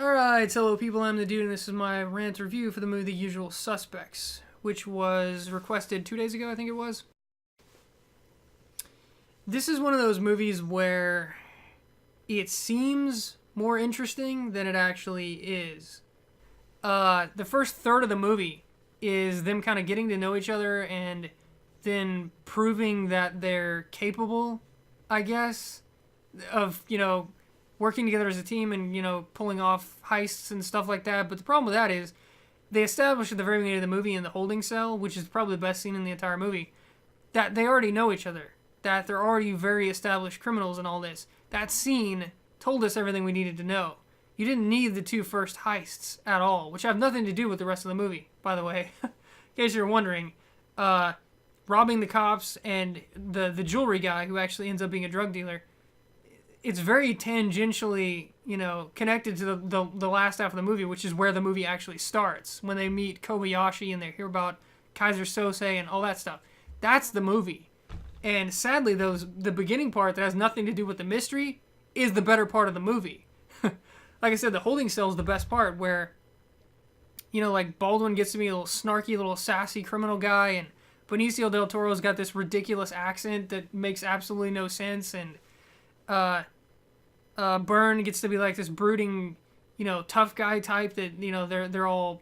Alright, hello people, I'm the Dude, and this is my rant review for the movie The Usual Suspects, which was requested 2 days ago, I think it was. This is one of those movies where it seems more interesting than it actually is. The first third of the movie is them kind of getting to know each other and then proving that they're capable, I guess, of, working together as a team and, pulling off heists and stuff like that. But the problem with that is they established at the very beginning of the movie in the holding cell, which is probably the best scene in the entire movie, that they already know each other, that they're already very established criminals and all this. That scene told us everything we needed to know. You didn't need the two first heists at all, which have nothing to do with the rest of the movie, by the way. In case you're wondering, robbing the cops and the jewelry guy who actually ends up being a drug dealer, it's very tangentially, connected to the last half of the movie, which is where the movie actually starts, when they meet Kobayashi and they hear about Kaiser Sose and all that stuff. That's the movie. And sadly, the beginning part that has nothing to do with the mystery is the better part of the movie. Like I said, the holding cell is the best part, where, like Baldwin gets to be a little snarky, little sassy criminal guy, and Benicio del Toro's got this ridiculous accent that makes absolutely no sense, and Byrne gets to be like this brooding, tough guy type that, they're all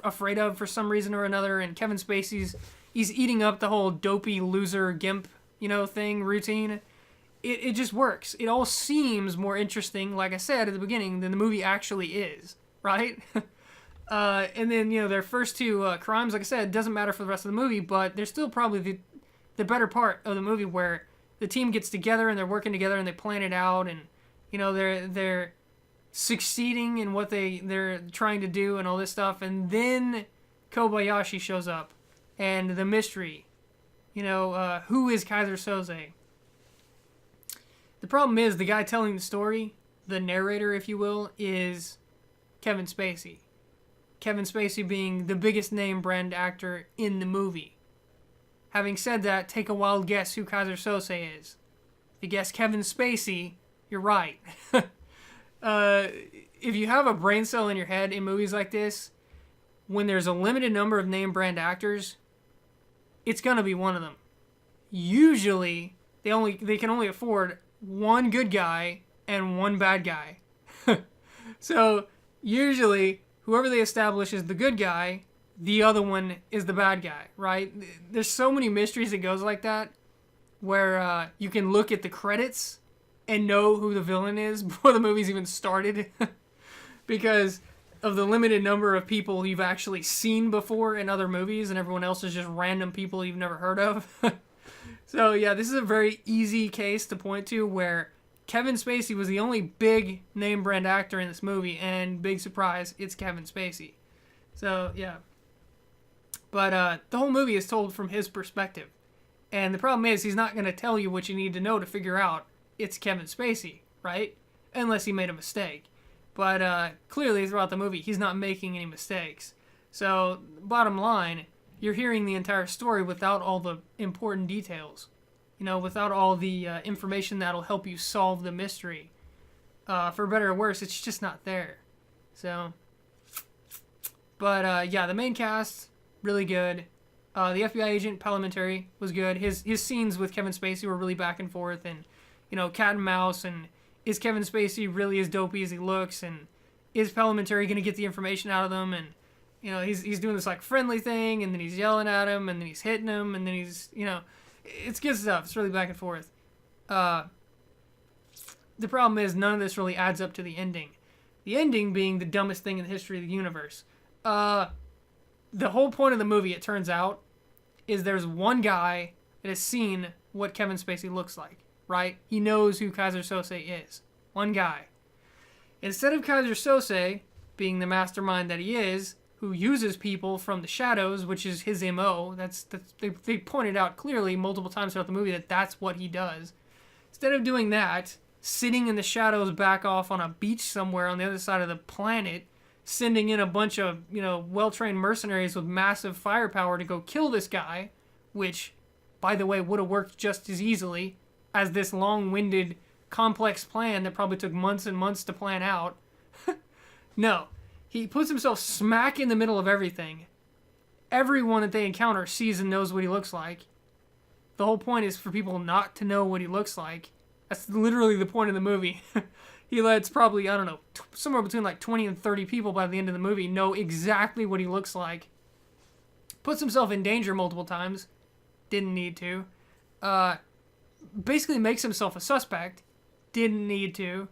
afraid of for some reason or another, and Kevin Spacey's, he's eating up the whole dopey loser gimp, thing, routine. It just works. It all seems more interesting, like I said at the beginning, than the movie actually is, right? And then, their first two crimes, like I said, doesn't matter for the rest of the movie, but they're still probably the better part of the movie, where the team gets together and they're working together and they plan it out, and, they're succeeding in what they're trying to do and all this stuff, and then Kobayashi shows up, and the mystery, who is Kaiser Soze? The problem is, the guy telling the story, the narrator, if you will, is Kevin Spacey. Kevin Spacey being the biggest name brand actor in the movie. Having said that, take a wild guess who Kaiser Sose is. If you guess Kevin Spacey, you're right. If you have a brain cell in your head in movies like this, when there's a limited number of name brand actors, it's gonna be one of them. Usually, they can only afford one good guy and one bad guy. So usually, whoever they establish is the good guy, the other one is the bad guy, right? There's so many mysteries that goes like that, where you can look at the credits and know who the villain is before the movie's even started, because of the limited number of people you've actually seen before in other movies, and everyone else is just random people you've never heard of. So yeah, this is a very easy case to point to, where Kevin Spacey was the only big name brand actor in this movie, and big surprise, it's Kevin Spacey. So yeah. But the whole movie is told from his perspective. And the problem is, he's not going to tell you what you need to know to figure out it's Kevin Spacey, right? Unless he made a mistake. But clearly, throughout the movie, he's not making any mistakes. So, bottom line, you're hearing the entire story without all the important details. Without all the information that'll help you solve the mystery. For better or worse, it's just not there. So, but yeah, the main cast, really good. The FBI agent, Parliamentary, was good. His scenes with Kevin Spacey were really back and forth, and, cat and mouse, and is Kevin Spacey really as dopey as he looks, and is Parliamentary going to get the information out of them, and, he's doing this, like, friendly thing, and then he's yelling at him, and then he's hitting him, and then he's, it's good stuff. It's really back and forth. The problem is, none of this really adds up to the ending. The ending being the dumbest thing in the history of the universe. The whole point of the movie, it turns out, is there's one guy that has seen what Kevin Spacey looks like, right? He knows who Kaiser Sose is. One guy. Instead of Kaiser Sose being the mastermind that he is, who uses people from the shadows, which is his MO, they pointed out clearly multiple times throughout the movie that that's what he does. Instead of doing that, sitting in the shadows back off on a beach somewhere on the other side of the planet, sending in a bunch of, well-trained mercenaries with massive firepower to go kill this guy, which, by the way, would have worked just as easily as this long-winded, complex plan that probably took months and months to plan out. No. He puts himself smack in the middle of everything. Everyone that they encounter sees and knows what he looks like. The whole point is for people not to know what he looks like. That's literally the point of the movie. He lets probably, I don't know, somewhere between like 20 and 30 people by the end of the movie know exactly what he looks like. Puts himself in danger multiple times. Didn't need to. Basically makes himself a suspect. Didn't need to.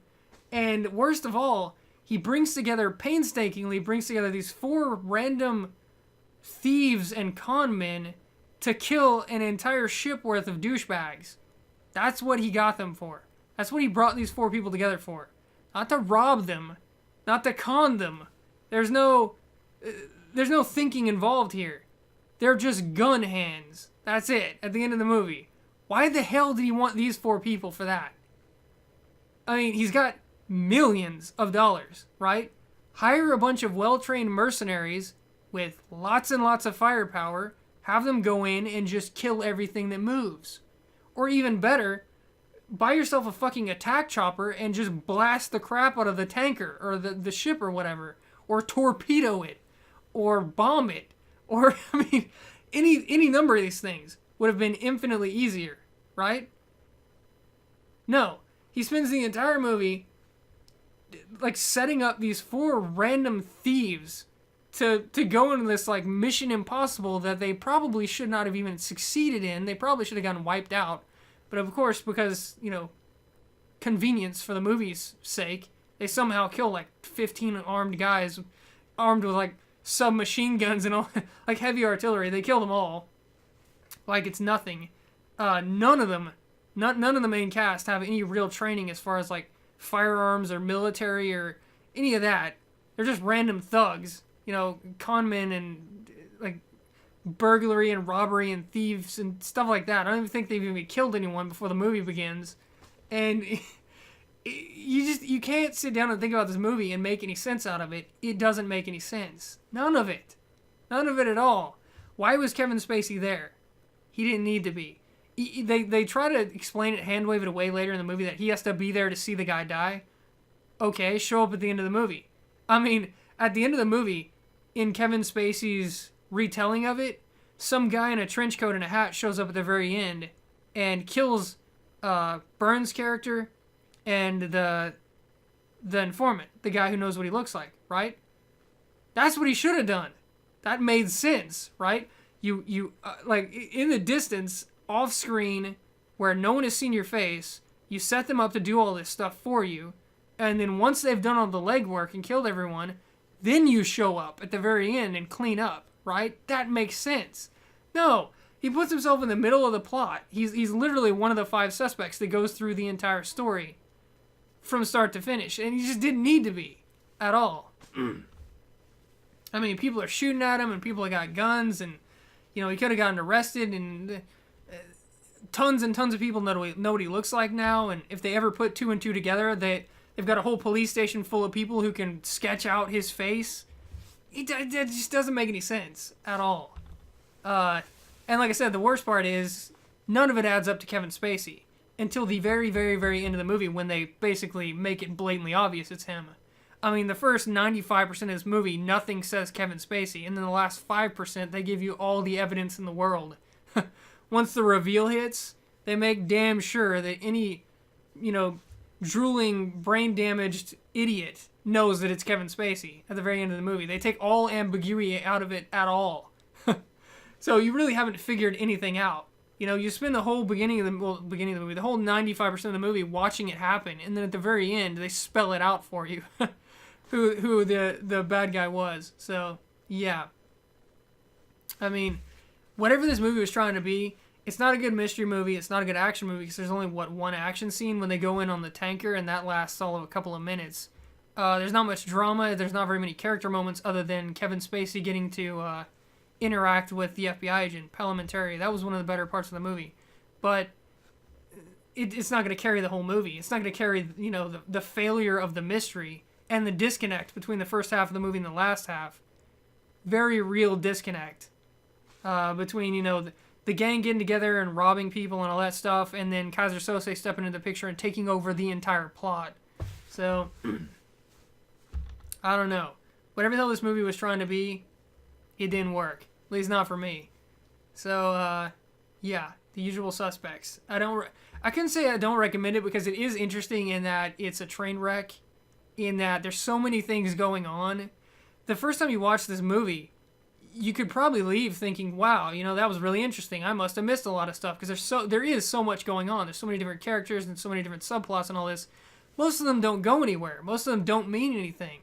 And worst of all, he painstakingly brings together these 4 random thieves and con men to kill an entire ship worth of douchebags. That's what he got them for. That's what he brought these 4 people together for. Not to rob them. Not to con them. There's no thinking involved here. They're just gun hands. That's it. At the end of the movie. Why the hell did he want these 4 people for that? I mean, he's got millions of dollars, right? Hire a bunch of well-trained mercenaries with lots and lots of firepower. Have them go in and just kill everything that moves. Or even better, buy yourself a fucking attack chopper and just blast the crap out of the tanker or the ship or whatever. Or torpedo it. Or bomb it. Or, I mean, any number of these things would have been infinitely easier, right? No. He spends the entire movie like setting up these 4 random thieves to go into this like Mission Impossible that they probably should not have even succeeded in. They probably should have gotten wiped out. But of course, because, convenience for the movie's sake, they somehow kill like 15 armed guys armed with like submachine guns and all, like heavy artillery. They kill them all like it's nothing. None of the main cast have any real training as far as like firearms or military or any of that. They're just random thugs, con men and like burglary and robbery and thieves and stuff like that. I don't even think they've even killed anyone before the movie begins. And you can't sit down and think about this movie and make any sense out of it. It doesn't make any sense. None of it. None of it at all. Why was Kevin Spacey there? He didn't need to be. They try to explain it, hand wave it away later in the movie that he has to be there to see the guy die. Okay, show up at the end of the movie. I mean, at the end of the movie, in Kevin Spacey's retelling of it, some guy in a trench coat and a hat shows up at the very end and kills Byrne's character and the informant, the guy who knows what he looks like, right? That's what he should have done. That made sense, right? You like in the distance, off screen, where no one has seen your face, you set them up to do all this stuff for you, and then once they've done all the legwork and killed everyone, then you show up at the very end and clean up, right? That makes sense. No, he puts himself in the middle of the plot. He's literally one of the 5 suspects that goes through the entire story from start to finish, and he just didn't need to be at all. I mean, people are shooting at him, and people have got guns, and he could have gotten arrested, and tons and tons of people know what he looks like now, and if they ever put 2 and 2 together, they've got a whole police station full of people who can sketch out his face. It just doesn't make any sense at all. And like I said, the worst part is none of it adds up to Kevin Spacey until the very, very, very end of the movie when they basically make it blatantly obvious it's him. I mean, the first 95% of this movie, nothing says Kevin Spacey, and then the last 5%, they give you all the evidence in the world. Once the reveal hits, they make damn sure that any, drooling, brain-damaged idiot knows that it's Kevin Spacey at the very end of the movie. They take all ambiguity out of it at all. So you really haven't figured anything out. You spend the whole beginning of the movie, the whole 95% of the movie watching it happen, and then at the very end, they spell it out for you. who the bad guy was. So, yeah. I mean, whatever this movie was trying to be, it's not a good mystery movie, it's not a good action movie, because there's only, one action scene when they go in on the tanker, and that lasts all of a couple of minutes. There's not much drama, there's not very many character moments other than Kevin Spacey getting to interact with the FBI agent, Parliamentary. That was one of the better parts of the movie. But it's not going to carry the whole movie. It's not going to carry, the failure of the mystery and the disconnect between the first half of the movie and the last half. Very real disconnect between, the gang getting together and robbing people and all that stuff, and then Kaiser Sose stepping into the picture and taking over the entire plot. So, I don't know. Whatever the hell this movie was trying to be, it didn't work. At least not for me. So, yeah, The Usual Suspects. I couldn't say I don't recommend it because it is interesting in that it's a train wreck, in that there's so many things going on. The first time you watch this movie, you could probably leave thinking, wow, that was really interesting. I must have missed a lot of stuff because there is so much going on. There's so many different characters and so many different subplots and all this. Most of them don't go anywhere. Most of them don't mean anything.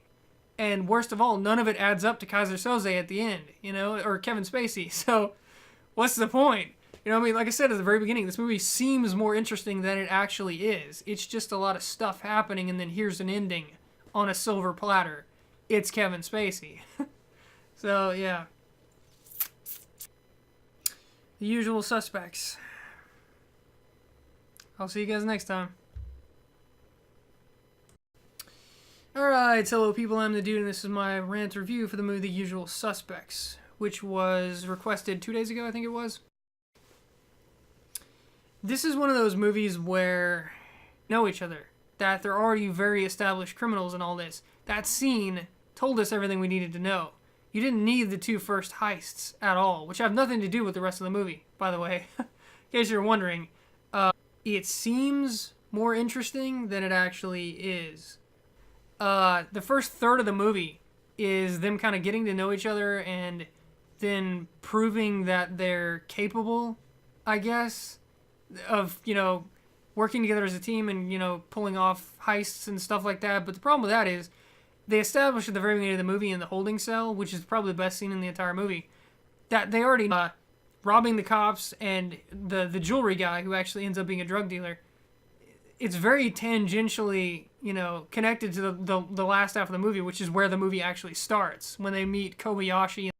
And worst of all, none of it adds up to Kaiser Soze at the end, or Kevin Spacey. So what's the point? Like I said at the very beginning, this movie seems more interesting than it actually is. It's just a lot of stuff happening, and then here's an ending on a silver platter. It's Kevin Spacey. So, yeah. The Usual Suspects. I'll see you guys next time. Alright, hello people, I'm the Dude, and this is my rant review for the movie The Usual Suspects, which was requested 2 days ago, I think it was. This is one of those movies where know each other, that they're already very established criminals and all this. That scene told us everything we needed to know. You didn't need the 2 first heists at all, which have nothing to do with the rest of the movie, by the way, in case you're wondering. It seems more interesting than it actually is. The first third of the movie is them kind of getting to know each other and then proving that they're capable, I guess, of, working together as a team and, pulling off heists and stuff like that. But the problem with that is they established at the very beginning of the movie in the holding cell, which is probably the best scene in the entire movie, that they already robbing the cops and the jewelry guy who actually ends up being a drug dealer. It's very tangentially, connected to the last half of the movie, which is where the movie actually starts, when they meet Kobayashi